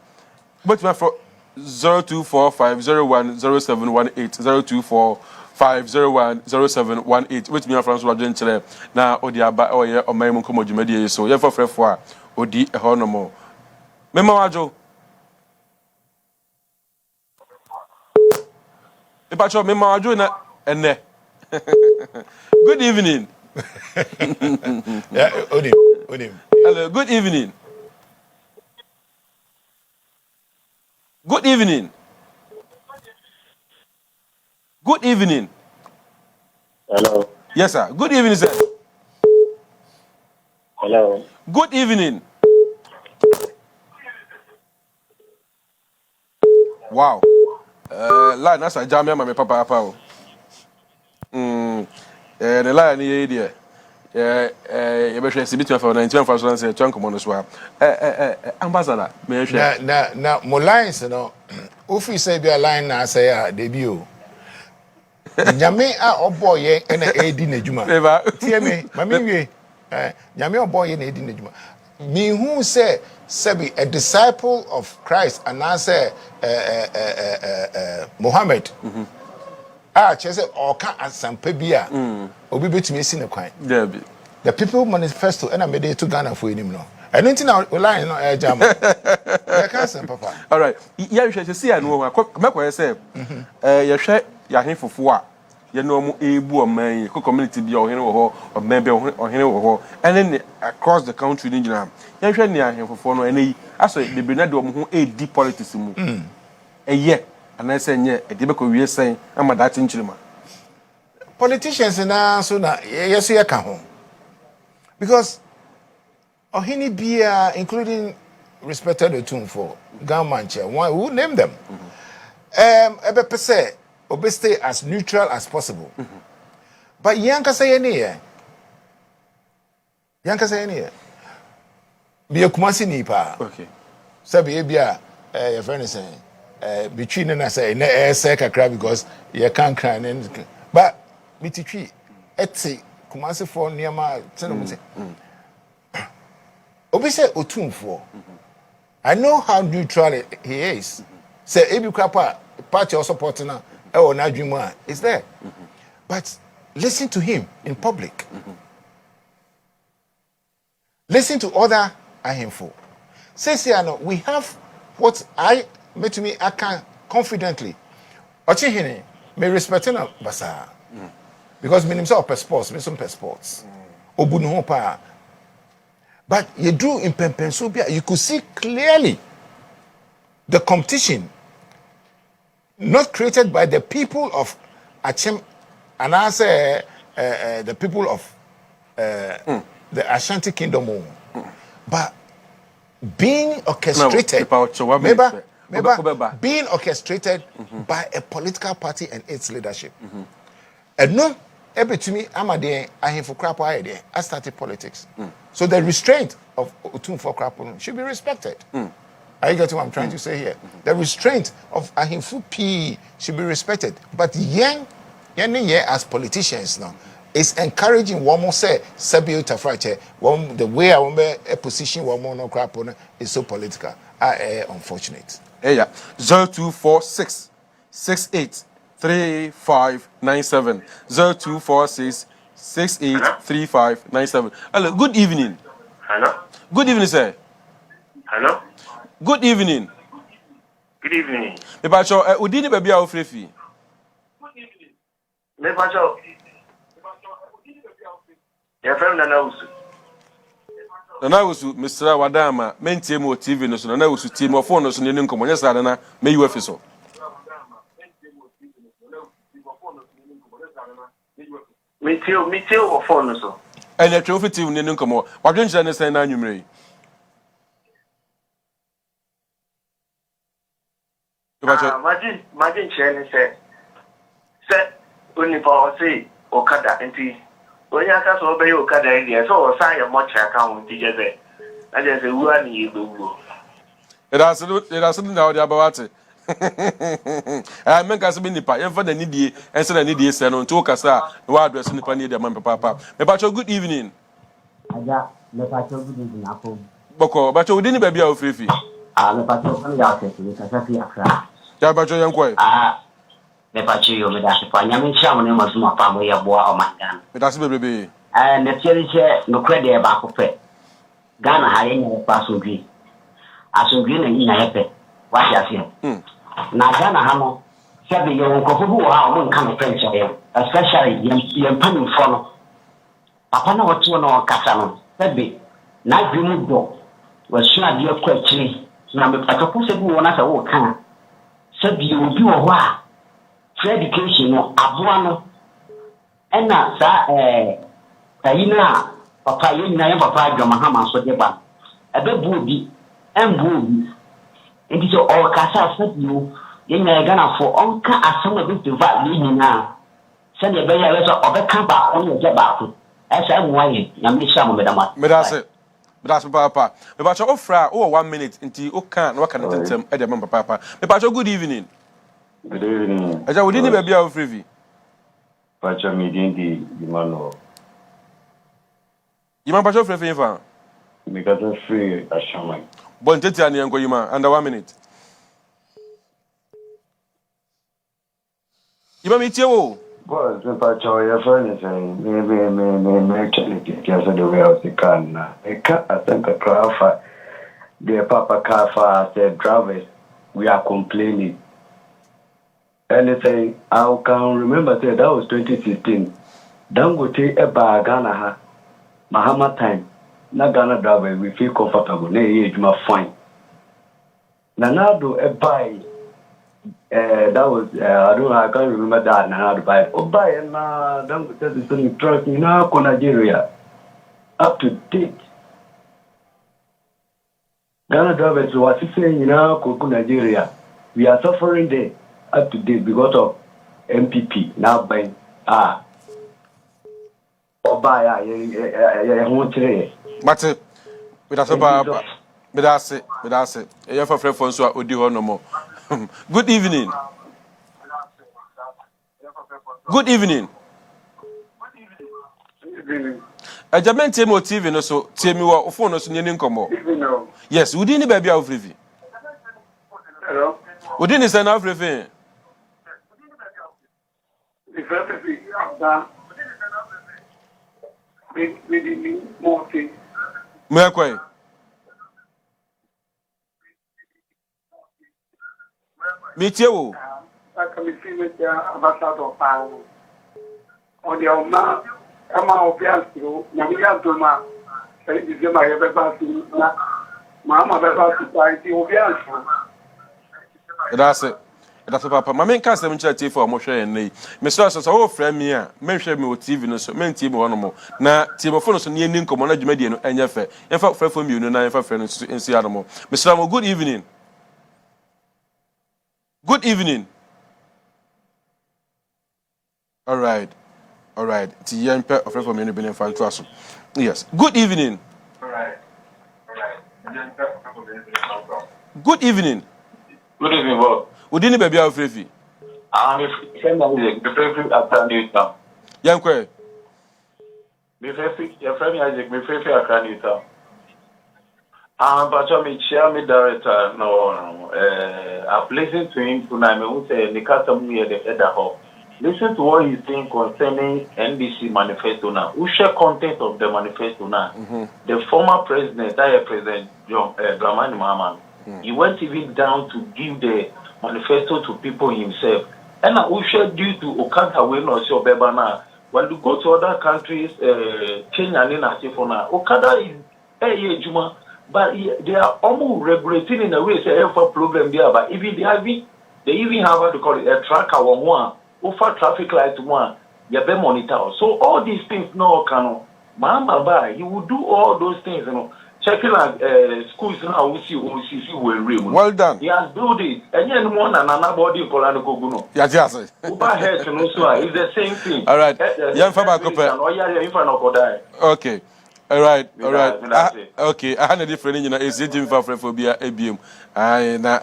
But my for 0245010718 0245010718. Which me and Francois Gentile na odi aba oye Oman YI Mu Nkomo dwumadi so ye for frefo a odi e ho no mo. Mema wajo. Ipacho mema wajo na ene. Good evening. Yeah, Odim. Hello, good evening. Good evening. Good evening. Hello. Yes, sir. Good evening, sir. Hello. Good evening. Wow. Line that's a jam my papa. The line here there. You better see between for 91 for so say chunk on so. Ambassador, me share. Na mo lines no. Ofi say be a line na say a debut. Nyame a oboye na edi na djuma. Tie me, mami wie. Nyame oboye na edi na djuma. Me who say be a disciple of Christ and I say Muhammad. Chese oka asampa bia obi betumi esi ne kwan. The People Manifesto and I made it to Ghana for him no. I don't think now line no jam. I can't say papa. All right. Yeah, you should see anu make we say you hwe ya henfofo a ye no mu ebu oman ko community bia ohene wo ho oman bia ohene wo ho and then across the country ni gina. You hwe ne henfofo no ene yi aso bebre na de ho edi politics mu. Eye and I say nye e de be ko wie sen ama da tinchirima. Politicians na so na yeso ye ka ho. Because Ohini Bia, including respected Otun for government chair, who name them? Ebe say, obe stay as neutral as possible. But Yanka say any year. Be a Kumasi Nipa. Okay. Sabi Ebia, your friend is saying, between and I say, ne say cry because you can't cry. But Mitichi, Etsy. Kumasi for Niama, Obi say Otunfo. I know how neutral he is. Say Ebi Krapa, party or supporting her, or Najima is there. But listen to him in public. Listen to other Ahemfo. Say, we have what I can confidently. Ochihine, me respecting Basa. Because me himself per sports, me some per sports. Obunu pa. But you drew in Pennsylvania, you could see clearly the competition not created by the people of Achem and I say the people of the Ashanti Kingdom, but being orchestrated, being orchestrated by a political party and its leadership. And no, ebetumi amade ahemfo krapo ayede. I started politics. So the restraint of Otumfo krapo should be respected. Are you getting what I'm trying to say here? The restraint of ahemfo P should be respected. But yen as politicians now is encouraging one more say Sabio Tafrache, the way I want a position one more no krapo is so political. Unfortunate. Yeah. 0246 683597 0246 683597. Hello, good evening. Hello? Good evening, sir. Hello? Good evening. Good evening. Me pacho udini baby a ofrefi. Me pacho. Ya fam na usu. Na usu Mr. Wadama mentie mo TV no so na usu tie mo phone no so ne nkomo nya sa na me yu afiso. Me tell o phone no so. Enya twe ofiti ne nkomo. Wadwen kyerɛ ne sɛn na anwumre. Imagine sharing say only for say okada enti onye aka so obey okada area so o say your much account di jeze na jeze wu ani egbo It has now the abawate. I mean ka se bi nipa yemfa na nidie ense na nidie se no nto kasa na wa address nipa ne de man papa. Me pacho good evening. Aja me pacho good evening apo. Boko pacho udini baby a ofrefi. Me pacho kan ya se ni ka safi akra. Ya pacho yankoi. Me pacho yo me da se pa nyame ntia mo ne mazuma pa mo ye boa o mangan. Me da se bebrebe. Ne tiere che no krede e ba ko pe. Ghana ha ye nye pa songwi. Asongwi na nya ye pe. Wa ya se. Na Ghana ha no se be yo nkofo bu ha o mo nka no French ye. Especially yem panin fo no. Papa na wotu no kasa no. Se be na dwimu do. Wa sua de ko akiri. Na me pacho ko se bu wona se wo kan. Se bi obi wo ho a free education no aboa no ena sa tayina papa yina ya papa adwa Mahama so de ba ebe bu obi embu obi enti so o kasa sa biu yina Ghana fo onka asem obi to va yina se de be ya so obeka ba on ye ba ko esa muaye na me sha mo medama Medase papa. Me pacho ofra o 1 minute nti o kan na waka tentem e de man papa. Me pacho good evening. Good evening. Aja udini baby a ofrefi. Pacho mi di mano. Yima pacho ofrefi fa. Me ka se free ashaman. Bon tete ani enko yima under 1 minute. Yima mi tie wo. Well, me pacho ya friend say me actually get the way out the can na. E ka asanka krafa. The papa car said drivers we are complaining. Anything I can remember that was 2016. Dangote eba Ghana ha Mahama time. Na Ghana driver we feel comfortable. Na ye juma fine. Nanado eba that was I can't remember that Nanado buy. Buy na Dangote is on truck in Nigeria. Up to date. Ghana drivers was saying Nigeria. We are suffering there. Up to date because of MPP now by Obaya Mate Medase e ya fa frefo nso a odi ho no mo. Good evening. Good evening. Ajamen tie mo TV no so tie mi wo phone no so ne nkomo. Yes, udi ni baby a ofrefi. Hello. Udi ni se na ofrefi. Mwekwai. Mitie wo. Aka mi fi me ya ambassador pa o. O de o ma ama obi asiro na mi ya do ma e di ze ma ye be ba si na Mahama be ba si pa ti obi asiro. That's papa. My main cast them chat for mo hwe en Mr. So so frame me a me hwe me o TV no so me ntie me wono mo na tie mo phone so ne ni nkomo na dwumadie no enya fe emfa frefo mi no na emfa frɛ no nsi ado mo Mr. Mo good evening. Good evening. All right. All right. Tiempe of for me been fantastic. Yes. Good evening. All right. Good evening. Good evening, Bob. We didn't baby our free. I'm a friend of the free after New Town. Young Quay. Your friend Isaac, my free after New Town. But me chairman director, no, I've listened to him tonight. I would say, Nikata Muya, the head of listen to what he's saying concerning NBC manifesto now. Who share content of the manifesto now? The former president, President John Dramani Mahama, he went even down to give the manifesto to people himself. And who share due to Okada when or so Bebana. When you go to other countries, Kenya and Nasifona, Okada is Juma, but they are almost regulating in a way say for problem there. But even they even have what to call it a tracker one. Over traffic light one, you be monitor. So all these things no can Mahama he will do all those things, you know. Checking out schools now we see will well done. He has built it. And then one and another body Polano Goguno. Yeah, just Overhead to no so it's the same thing. All right. Young Faba okay. All right. Okay. I had a different in a sitting for phobia ABM. I na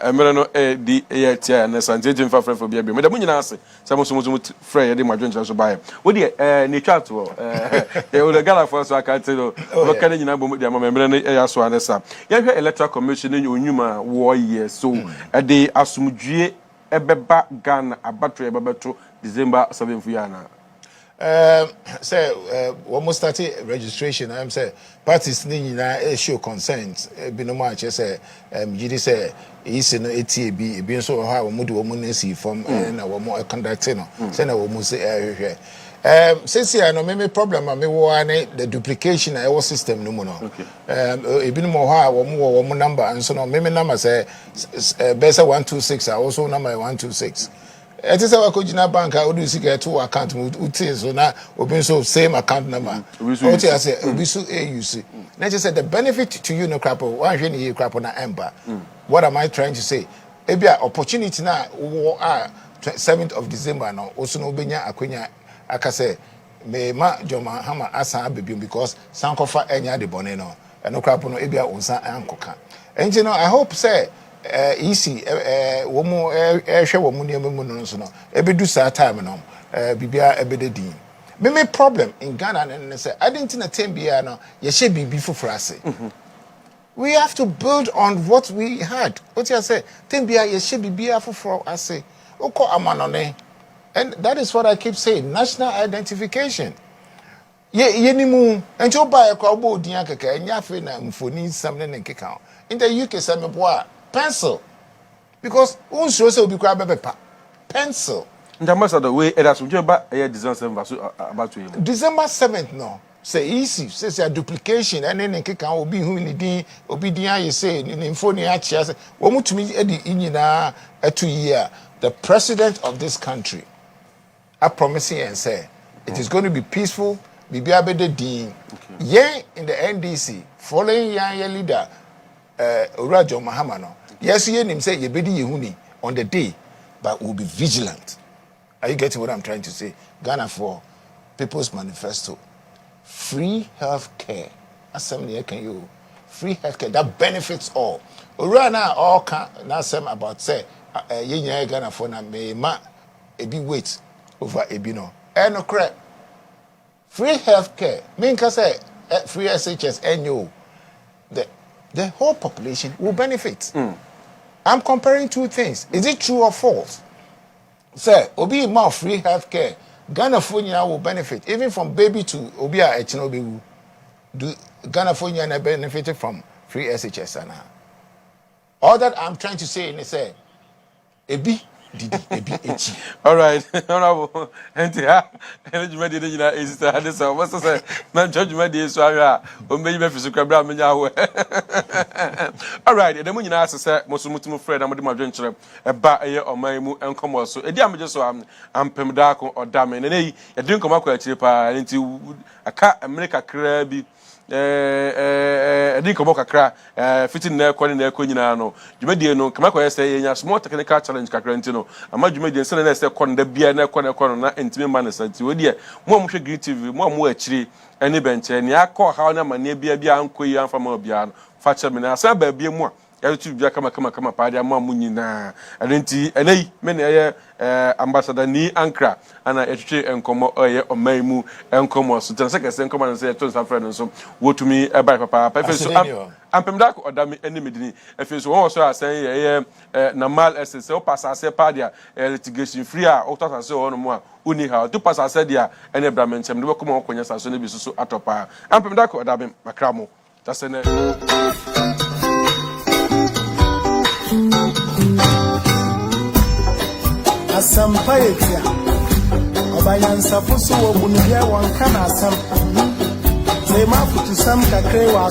di ATI and Santin for phobia. But the Munina say, some Frey, the Madrid also buy. What the nature to they will gala for so I can't tell you. What can you know about the moment? As one as you have electoral commission in Unuma war year. So a day assume Ebeba Ghana a battery about December 7th. Say almost started registration. I'm say parties need show consent. Be no much say GD say is no ATB be so how we do we see from na we more conducting no say na we must say since I know me problem me the duplication our system no more no e be no more how we number and so no me number say best 126 also number 126. It is our Kojina bank. I would see get 2 account. So now open so same account number. What I say, Obisu AUC. Now just said the benefit to you no crap. One year crap on Ember. What am I trying to say? Maybe an opportunity now. 7th of December now. Also no benya akwenya. Akase me ma Joma Hama asa baby because sankofa enya de boneno. No crap no ebia onsa ankoka. And you know I hope say. Easy womu ehwe womu niam mu no so no ebedu sa time no bibia ebededin me problem in Ghana and say I didn't na tembia no ye she bibi fufurase we have to build on what we had what you say tembia ye she bibia fufuro ase oko amanone and that is what I keep saying national identification ye nimu ento ba e kwa obo odin akeka enya fe na mfoni sam ne nkeka in the UK say me boa pencil because unsure say obi kwa bebepa pencil the way it has about December 7th about to December 7th no say easy say duplication and then nkeka obi hu ni din obi din aye say ni phone ya chia say wo mutumi edi nyina atu year the president of this country are promising and say it is going to be peaceful bibia bede din yen in the NDC following yan leader Urajo Mahama no yes ye nim say ye bedi yehuni on the day but we'll be vigilant. Are you getting what I'm trying to say? Ghana for People's Manifesto. Free health care. Assembly can you free health care that benefits all. Urana all can now say about say ye Ghana for na me ma ebi wait over ebino. No correct. Free health care. Mean can say free SHS NU. The whole population will benefit. I'm comparing two things. Is it true or false? Say, obi more free health care. Ghana Funya will benefit, even from baby to Obia Echinobi. Do Ghana Funya benefited from free SHS? All that I'm trying to say is say, Ebi. All right, honorable. And you made it in a sister. I just was say, man, judgment is so. Maybe if you subscribe, all right, the money I say, most of friend, I'm with my venture about a year or my Mu Nkomo. So, a damage so Ampem Darko Odame. And a drink of my cheaper into a cat and make a crabby. edi komo kakra fitin na ekɔ na ekɔ nyina no dwumadie no kama kɔ yɛ yenya small technical challenge kakra ntino ama dwumadie sɛ na ɛsɛ kɔ nda bia na ekɔ no na ntimi ma na santi wodi mo mo hwɛ green tv mo akyiri ɛne bɛnkyɛ ne akɔ ha na ma ne bia ankɔ yi amfa ma bia no fa kyɛ me na asa ba bia mu a yɛtu bia kama paade ama mo nyina ɛnti ɛnai me ne ɛyɛ ambassador Nii Ankrah ana etwe enkomo ɛyɛ Oman YI Mu Nkomo so tena sɛ enkomo na sɛ to safra no so wotumi ɛbai papa pa so Ampem Darko Odame ɛne medini efe so wɔn so asan ɛyɛ namal ss o pasase paade a litigation free a o tata sɛ wɔn mo a uni ha to pasase dia ɛne bramenchem de bɛkɔma wɔkonya saso ne bi so atopa Ampem Darko Odame makramo tasene Asampayetia Obayansafo so wo bunibia wanka na asam Sema futu sam kakre wa